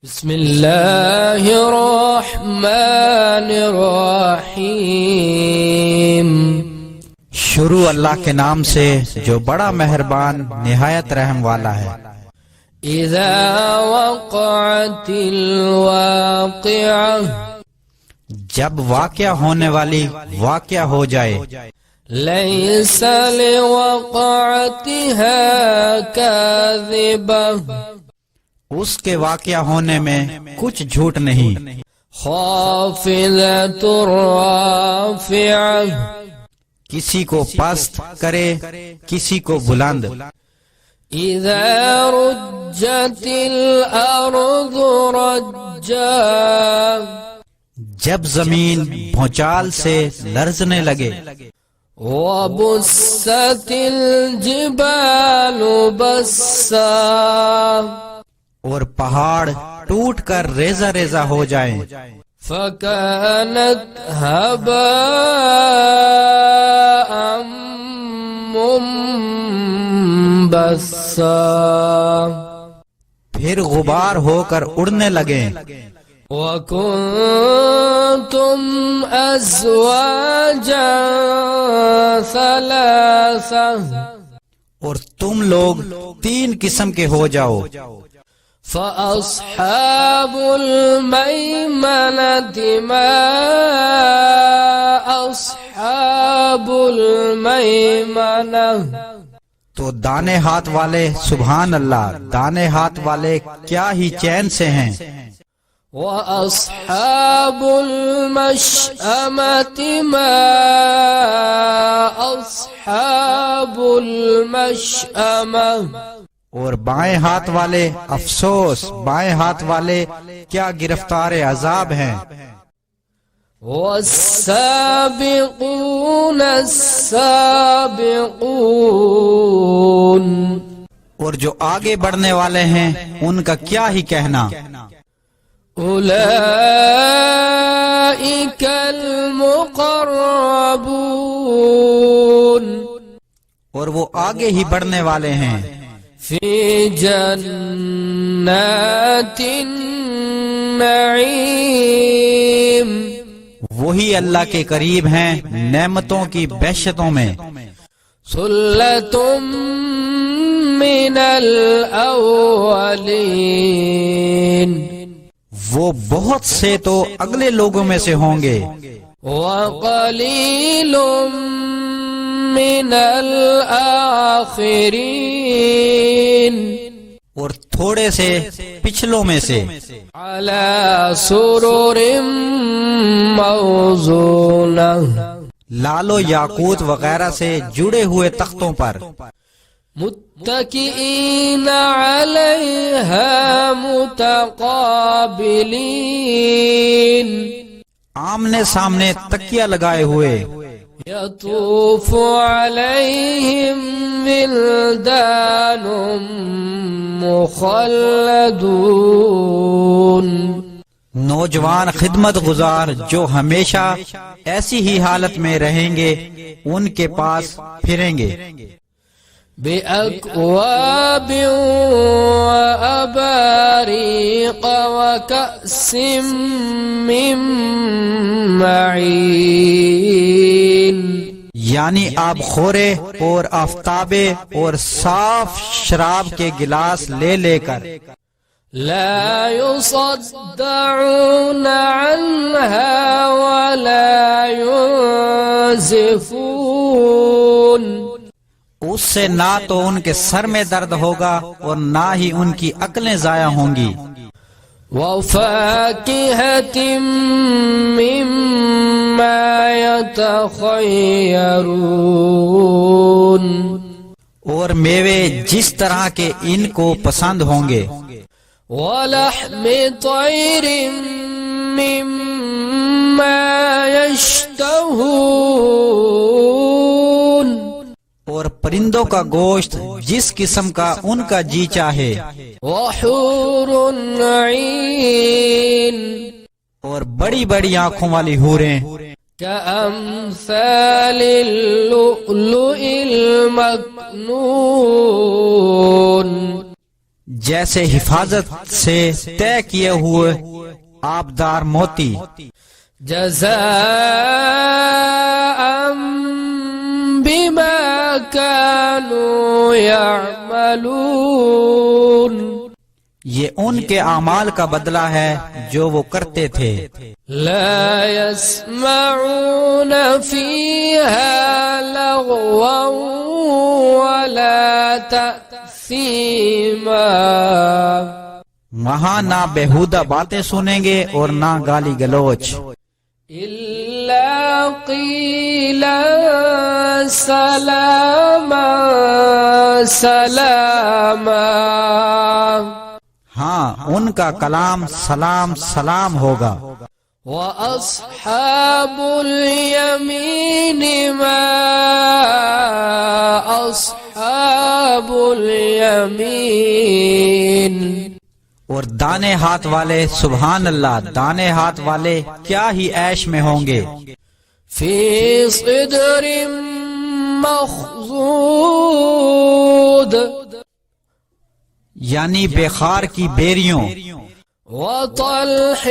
بسم اللہ الرحمن الرحیم۔ شروع اللہ کے نام سے جو بڑا مہربان نہایت رحم والا ہے۔ اذا وقعت الواقعہ، جب واقعہ ہونے والی واقعہ ہو جائے، لیس لوقعتها کاذبہ، اس کے واقعہ ہونے میں کچھ جھوٹ نہیں۔ خافضۃ رافعہ، کسی کو پست کرے کسی کو بلند۔ اذا رجت الارض رجا، جب زمین بھونچال سے لرزنے لگے۔ وبست الجبال بسا، اور پہاڑ ٹوٹ کر ریزہ ریزہ ہو جائیں۔ فكانت هباء منبثا، پھر غبار ہو کر اڑنے لگیں۔ وكنتم أزواجا ثلاثة، اور تم لوگ تین قسم کے ہو جاؤ۔ فأصحاب الميمنة ما أصحاب الميمنة، تو دانے ہاتھ والے سبحان اللہ، دانے ہاتھ والے کیا ہی چین سے ہیں۔ وأصحاب المشأمة ما أصحاب المشأمة، اور بائیں ہاتھ والے افسوس، بائیں ہاتھ والے کیا گرفتار عذاب ہیں۔ والسابقون السابقون، اور جو آگے بڑھنے والے ہیں ان کا کیا ہی کہنا۔ اولئک المقربون، اور وہ آگے ہی بڑھنے والے ہیں۔ فی جنات النعیم، وہی اللہ کے قریب ہیں نعمتوں کی بہشتوں میں۔ ثلۃ من الاولین، وہ بہت سے تو اگلے لوگوں میں سے ہوں گے۔ وقلیل من الاخرین، اور تھوڑے سے پچھلوں میں سے۔ علی سرر موضونہ، لال و یاقوت وغیرہ سے جڑے ہوئے تختوں پر۔ متکئین علیہا متقابلین، آمنے سامنے تکیہ لگائے ہوئے۔ یطوف علیہم ولدان مخلدون، نوجوان خدمت گزار جو ہمیشہ ایسی ہی حالت میں رہیں گے ان کے پاس پھریں گے۔ بِأَكْوَابٍ وَأَبَارِيقَ وَكَأْسٍ مِّن مَّعِينٍ، یعنی آب خورے اور آفتابے اور صاف شراب کے گلاس لے لے کر۔ لا يصدعون عنها ولا ينزفون، اس سے نہ تو ان کے سر میں درد ہوگا اور نہ ہی ان کی عقلیں ضائع ہوں گی۔ وَفَاكِهَةٍ مِّمَّا يَتَخَيَّرُونَ، اور میوے جس طرح کے ان کو پسند ہوں گے۔ وَلَحْمِ طَيْرٍ مِّمَّا يَشْتَهُونَ، اور پرندوں کا گوشت جس قسم کا ان کا جی چاہے۔ وَحُورٌ عِينٌ، اور بڑی بڑی آنکھوں والی حوریں كأمثال اللؤلؤ المكنون، جیسے حفاظت سے طے کیے ہوئے آبدار موتی، جزاء بما كانوا يعملون، یہ ان کے اعمال کا بدلہ ہے جو وہ کرتے تھے۔ لا يسمعون فيها لغوا ولا تأثيما، وہاں نہ بےہودہ باتیں سنیں گے اور نہ گالی گلوچ، إلا قيلا سلاما سلاما، ہاں ان کا کلام سلام سلام ہوگا۔ وأصحاب اليمين ما أصحاب اليمين، اور دانے ہاتھ والے، سبحان اللہ، دانے ہاتھ والے کیا ہی عیش میں ہوں گے، في صدر مخضود، یعنی بخار کی بیریوں، وطلح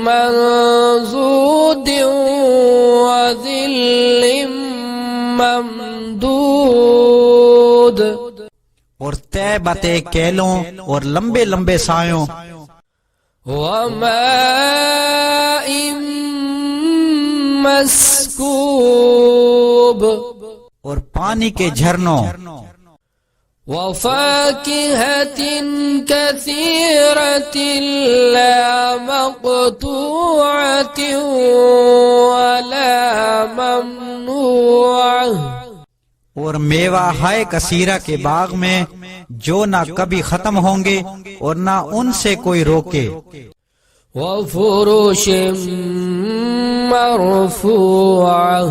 منضود وظل ممدود، اور طیبت کیلوں اور لمبے لمبے سایوں، وماء مسکوب، اور پانی کے جھرنوں، وفاكهة كثيرة لا مقطوعة ولا ممنوعة، اور میوہ ہائے کثیرہ کے باغ میں جو نہ کبھی ختم ہوں گے اور نہ ان سے کوئی روکے، وفرش مرفوعة،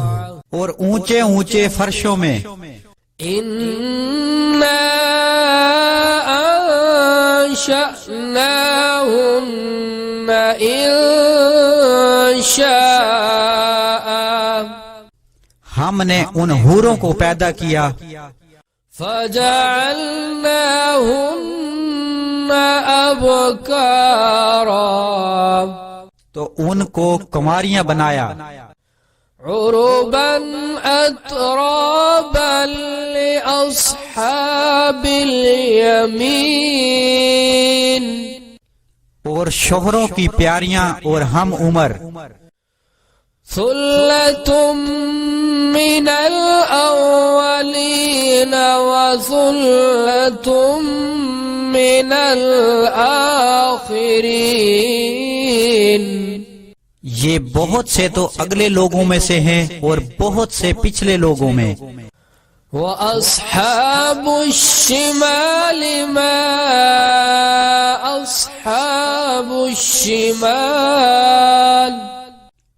اور اونچے اونچے فرشوں میں، إنا أنشأناهن إنشاء، ہم نے ان حوروں کو پیدا کیا، فجعلناهن أبكارا، تو ان کو کنواریاں بنایا، عربا أترابا لأصحاب اليمين، اور شوہروں کی پیاریاں اور ہم عمر، ثلة من الأولين وثلة من الآخرين، یہ بہت سے تو اگلے لوگوں میں سے ہیں اور بہت سے پچھلے لوگوں میں۔ وأصحاب الشمال ما أصحاب الشمال،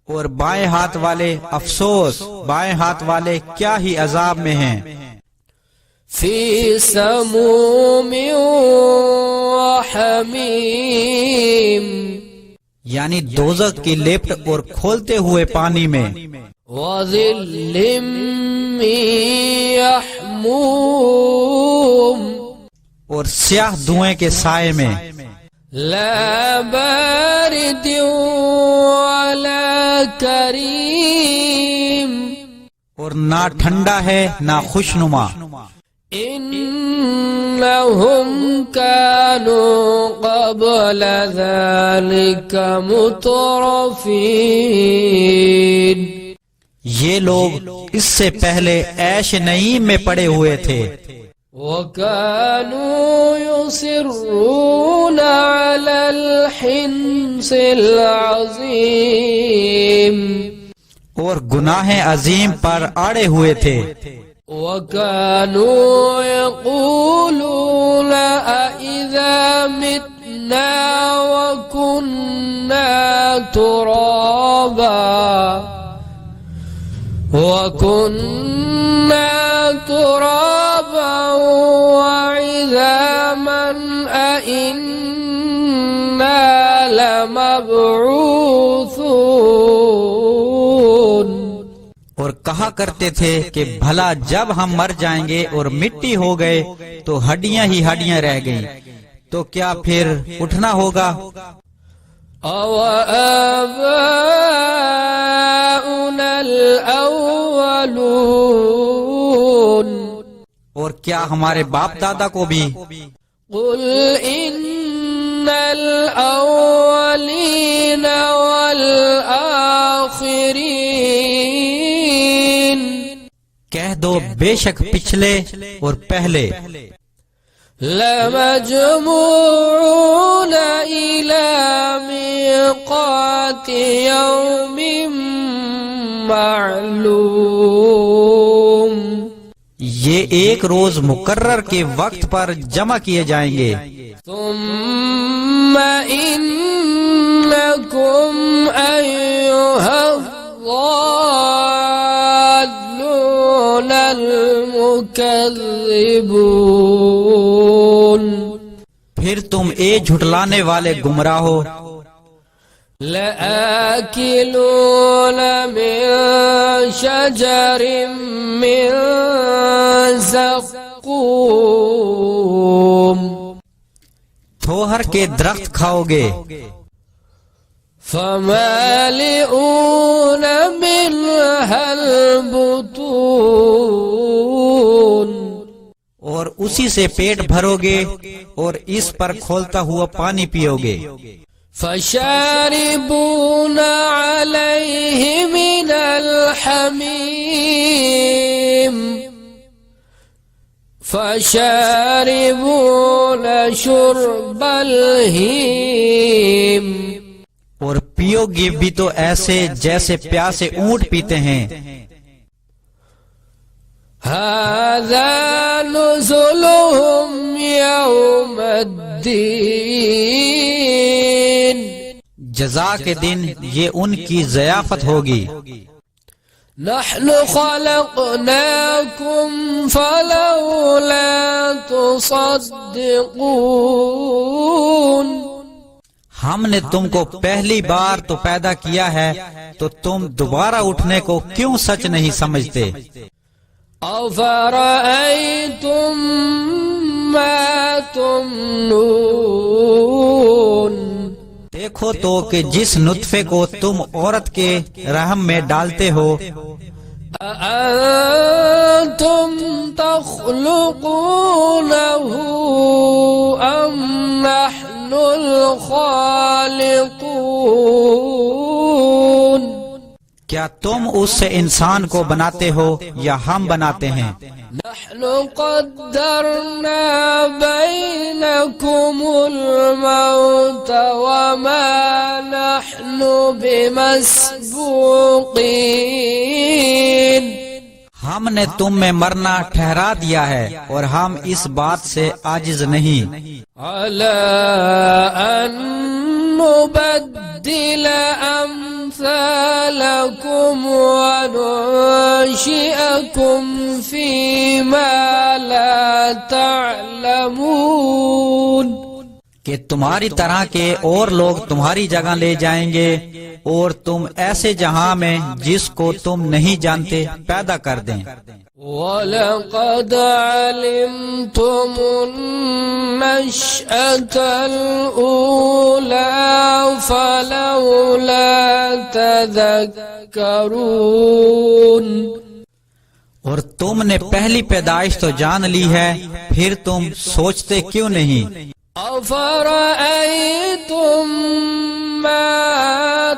اور بائیں ہاتھ والے افسوس، بائیں ہاتھ والے کیا ہی عذاب میں ہیں، في سموم وحميم، یعنی دوزخ کی لپٹ اور کھولتے ہوئے پانی میں، وظل من يحموم، اور سیاہ دھوئیں کے سائے میں، لا بارد ولا کریم، اور نہ ٹھنڈا ہے نہ خوشنما، إنهم كانوا قبل ذلك مترفين، یہ لوگ اس سے پہلے عیش نعیم میں پڑے ہوئے تھے، وكانوا يصرون على الحنث العظيم، اور گناہ عظیم پر آڑے ہوئے تھے، وكانوا يقولون أإذا متنا وكنا ترابا وعظاما أإنا لمبعوثون، اور کہا کرتے تھے کہ بھلا جب ہم مر جائیں گے اور مٹی ہو گئے تو ہڈیاں ہی ہڈیاں رہ گئیں، تو کیا پھر اٹھنا ہوگا؟ أَوَآبَاؤُنَا الْأَوَّلُونَ اور کیا ہمارے باپ دادا کو بھی؟ قُلْ إِنَّ الْأَوَّلِينَ وَالْآخِرِينَ کہہ دو بے شک پچھلے اور پہلے لَمَجْمُوعُونَ إِلَى مِيقَاتِ يَوْمٍ مَّعْلُومٍ یہ ایک روز مقرر کے وقت پر جمع کیے جائیں گے۔ ثُمَّ إِنَّكُمْ أَيُّهَا الضَّالُّونَ الْمُكَذِّبُونَ پھر تم اے جھٹلانے والے گمراہ ہو، لَآكِلُونَ مِن شَجَرٍ مِّن زَقُّومٍ تھوہر کے درخت کھاؤ گے، فَمَالِئُونَ مِنْهَا الْبُطُونَ اور اسی سے پیٹ بھرو گے اور اس پر کھولتا ہوا پانی پیو گے۔ فَشَارِبُونَ عَلَيْهِ مِنَ الْحَمِيمِ فَشَارِبُونَ شُرْبَ الْهِيمِ اور پیو گے بھی تو ایسے جیسے پیاسے اونٹ پیتے ہیں۔ هَذَا نُزُلُهُمْ يَوْمَ الدِّينِ جزا کے دن یہ ان کی ضیافت ہوگی۔ نَحْنُ خَلَقْنَاكُمْ فَلَوْلَا تُصَدِّقُونَ ہم نے تم کو پہلی بار تو پیدا کیا ہے تو تم دوبارہ اٹھنے کو کیوں سچ نہیں سمجھتے؟ أَفَرَأَيْتُمْ مَا تُمْنُونَ دیکھو تو کہ جس نطفے کو تم عورت کے رحم میں ڈالتے ہو، أَأَنْتُمْ تَخْلُقُونَهُ أَمْ نَحْنُ الْخَالِقُونَ کیا تم اس سے انسان کو بناتے ہو یا ہم بناتے ہیں؟ نحن قدرنا بينكم الموت وما نحن بمسبوقين ہم نے تم میں مرنا ٹھہرا دیا ہے اور ہم اس بات سے عاجز نہیں، على أن نبدل أمثالكم وننشئكم فيما لا تعلمون کہ تمہاری طرح کے اور لوگ تمہاری جگہ لے جائیں گے اور تم ایسے جہاں میں جس کو تم نہیں جانتے پیدا کر دیں۔ وَلَقَدْ عَلِمْتُمُ النَّشْأَةَ الْأُولَى فَلَوْلَا تَذَكَّرُونَ اور تم نے پہلی پیدائش تو جان لی ہے، پھر تم سوچتے کیوں نہیں؟ أَفَرَأَيْتُمْ مَا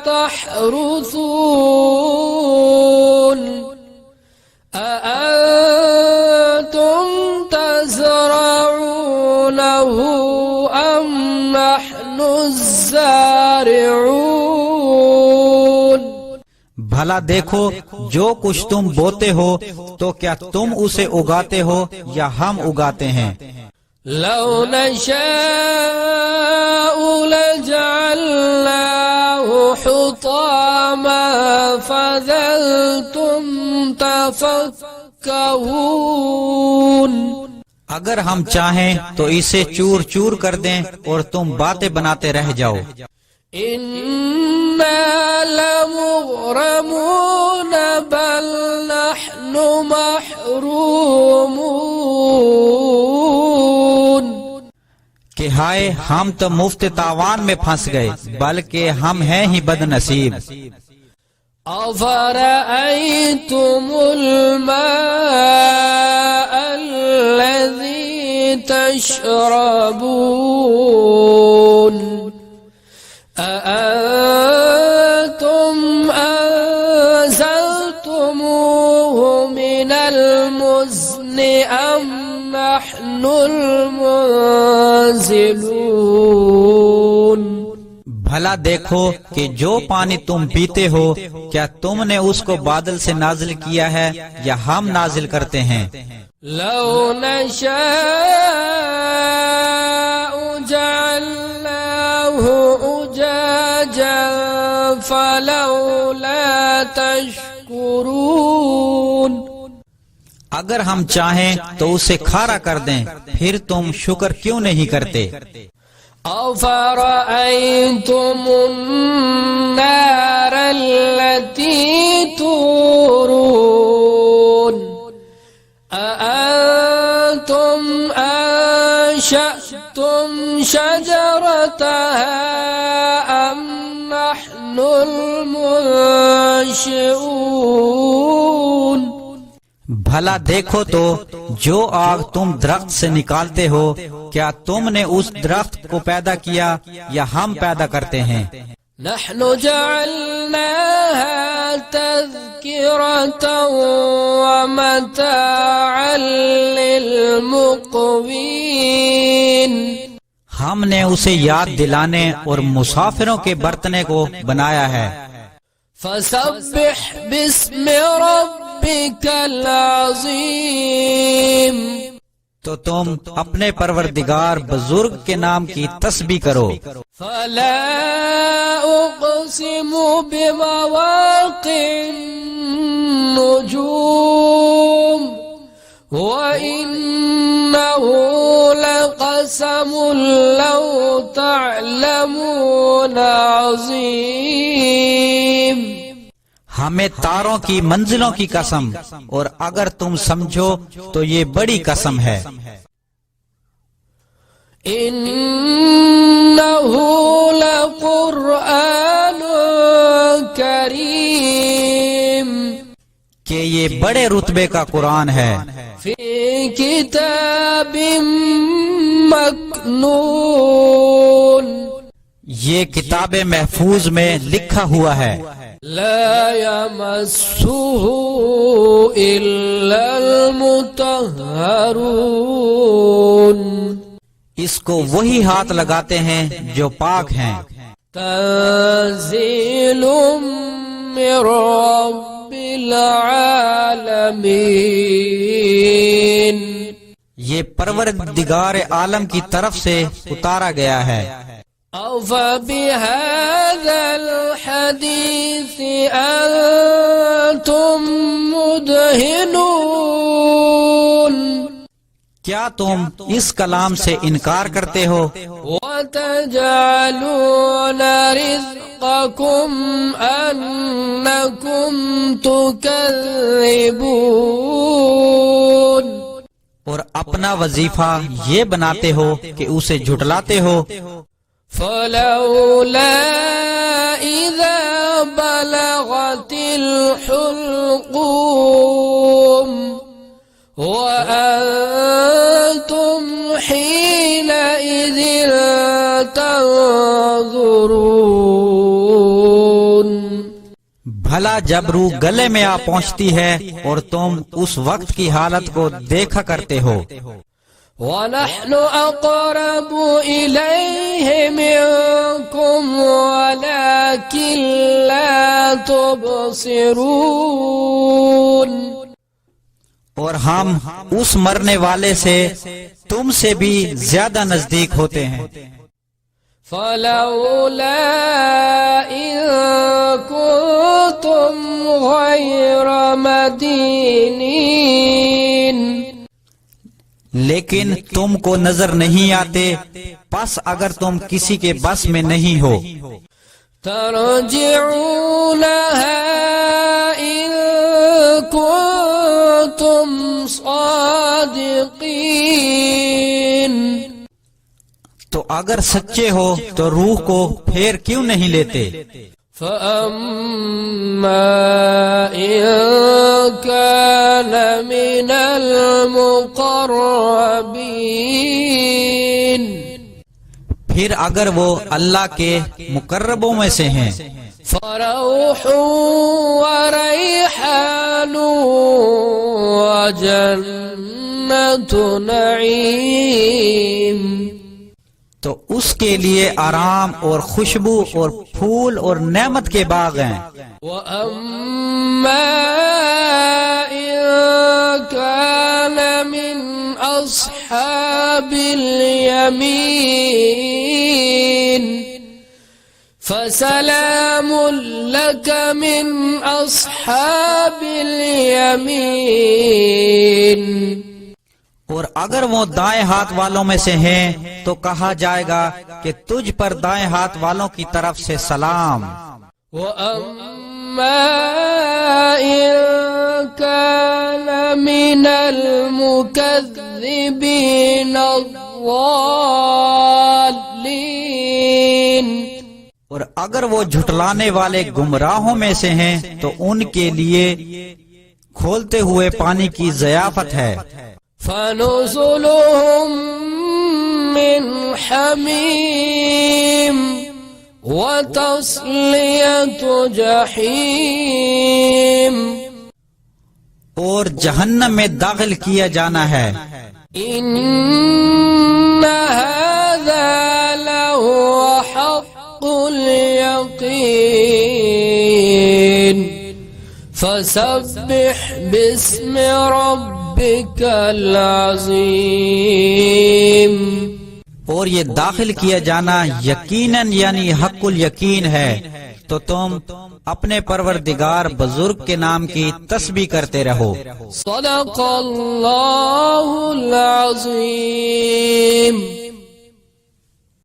تَحْرُثُونَ أَأَنْتُمْ تَزْرَعُونَهُ أَمْ نَحْنُ الزَّارِعُونَ بھلا دیکھو جو کچھ تم بوتے ہو تو کیا تم اسے اگاتے ہو یا ہم اگاتے ہیں؟ لو نشاء لجعلناه حطاما فظلتم تفكهون اگر ہم چاہیں تو اسے چور چور کر دیں اور تم باتیں بناتے رہ جاؤ۔ إنا لمغرمون بل نحن محرومون کہ ہائے ہم تو مفت تاوان میں پھنس گئے بلکہ ہم ہیں ہی بد نصیب۔ أفرأيتم الماء الذي تشربون أأنتم أنزلتموه من المزن أم نحن المنزلون بھلا دیکھو کہ جو پانی تم پیتے ہو کیا تم نے اس کو بادل سے نازل کیا ہے یا ہم نازل کرتے ہیں؟ لو نشاء جعلناه أجاجا فلولا تشكرون اگر ہم چاہیں تو اسے کھارا کر دیں پھر تم شکر کیوں نہیں کرتے؟ أفرأيتم النار التي تورون أأنتم أنشأتم شجرتها أم نحن المنشئون بھلا دیکھو تو جو آگ تم درخت سے نکالتے ہو کیا تم نے اس درخت کو پیدا کیا یا ہم پیدا کرتے ہیں؟ نحن جعلناها تذكرة ومتاعا للمقوين ہم نے اسے یاد دلانے اور مسافروں کے برتنے کو بنایا ہے۔ فسبح باسم ربك العظيم تو تم اپنے پروردگار بزرگ کے نام کی تسبیح کرو۔ فلا أقسم بمواقع النجوم وإنه لقسم لو تعلمون عظيم ہمیں تاروں کی منزلوں کی قسم اور اگر تم سمجھو تو یہ بڑی قسم ہے۔ إنه لقرآن کریم کہ یہ بڑے رتبے کا قرآن ہے۔ فی کتاب مکنون یہ کتاب محفوظ میں لکھا ہوا ہے۔ لا يمسه إلا المطهرون اس کو وہی ہاتھ لگاتے ہیں جو پاک ہیں۔ تنزیل من رب العالمین یہ پروردگار عالم کی طرف سے اتارا گیا ہے۔ أَفَبِهَذَا الْحَدِيثِ أَنْتُمْ مُدْهِنُونَ کیا تم اس کلام سے انکار کرتے ہو؟ وَتَجْعَلُونَ رِزْقَكُمْ أَنَّكُمْ تُكَذِّبُونَ اور اپنا وظیفہ یہ بناتے ہو کہ اسے جھٹلاتے ہو۔ فلولا إذا بلغت الحلقوم وأنتم حينئذ تنظرون بھلا جب روح گلے میں آ پہنچتی ہے اور تم اس وقت کی حالت کو دیکھا کرتے ہو۔ وَنَحْنُ أَقْرَبُ إِلَيْهِ مِنْكُمْ وَلَكِنْ لَا تُبْصِرُونَ اور ہم اس مرنے والے سے تم سے بھی زیادہ نزدیک ہوتے ہیں۔ فَلَوْلَا إِن كُنتُمْ غَيْرَ مَدِينِينَ لیکن تم کو نظر نہیں آتے پس اگر تم کسی کے بس میں نہیں ہو۔ ترجعونها إن كنتم صادقين تو اگر سچے ہو تو روح کو پھیر کیوں نہیں لیتے؟ فأما إن كان من المقربين پھر اگر وہ اللہ کے مقربوں میں سے ہیں فروح وريحان وجنة نعيم تو اس کے لیے آرام اور خوشبو اور پھول اور نعمت کے باغ ہیں۔ وَأَمَّا إِن كَانَ مِنْ أَصْحَابِ الْيَمِينِ فَسَلَامٌ لَكَ مِنْ أَصْحَابِ الْيَمِينِ اور اگر وہ دائیں ہاتھ والوں میں سے ہیں تو کہا جائے گا کہ تجھ پر دائیں ہاتھ والوں کی طرف سے سلام۔ وَأَمَّا إِن كَانَ مِنَ الْمُكَذِّبِينَ الضَّالِّينَ اور اگر وہ جھٹلانے والے گمراہوں میں سے ہیں تو ان کے لیے کھولتے ہوئے پانی کی ضیافت ہے۔ فَنُزُلُهُم مِّنْ حَمِيمٍ وَتَصْلِيَةُ جَحِيمٍ اور جہنم میں داخل کیا جانا ہے۔ إِنَّ هَذَا لَهُوَ حَقُّ الْيَقِينِ فَسَبِّحْ بِاسْمِ رَبِّكَ الْعَظِيمِ اور یہ داخل کیا جانا یقیناً یعنی حق الیقین ہے، تو تم اپنے پروردگار بزرگ کے نام کی تسبیح کرتے رہو۔ صدق اللہ العظیم۔